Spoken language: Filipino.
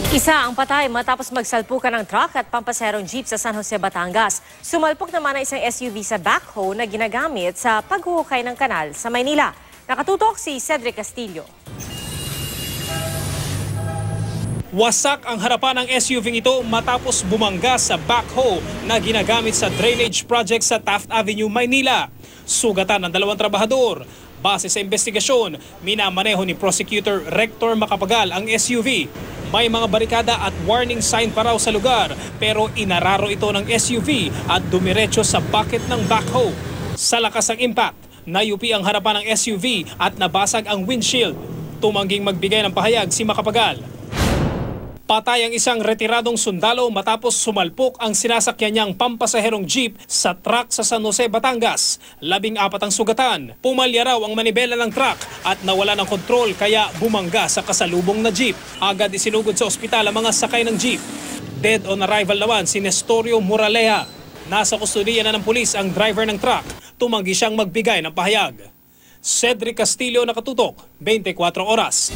Isa ang patay matapos magsalpukan ng truck at pampaserong jeep sa San Jose, Batangas. Sumalpok naman ang isang SUV sa backhoe na ginagamit sa paghuhukay ng kanal sa Maynila. Nakatutok si Cedric Castillo. Wasak ang harapan ng SUV ito matapos bumangga sa backhoe na ginagamit sa drainage project sa Taft Avenue, Maynila. Sugatan ng dalawang trabahador. Base sa investigasyon, minamaneho ni Prosecutor Rector Macapagal ang SUV. May mga barikada at warning sign pa raw sa lugar pero inararo ito ng SUV at dumiretso sa bucket ng backhoe. Sa lakas ng impact, nayupi ang harapan ng SUV at nabasag ang windshield. Tumangging magbigay ng pahayag si Macapagal. Patay ang isang retiradong sundalo matapos sumalpok ang sinasakyan niyang pampasaherong jeep sa truck sa San Jose, Batangas. 14 ang sugatan. Pumalya raw ang manibela ng truck at nawala ng kontrol kaya bumangga sa kasalubong na jeep. Agad isinugod sa ospital ang mga sakay ng jeep. Dead on arrival naman si Nestorio Moraleja. Nasa kustudiya na ng pulis ang driver ng truck. Tumanggi siyang magbigay ng pahayag. Cedric Castillo, nakatutok, 24 oras.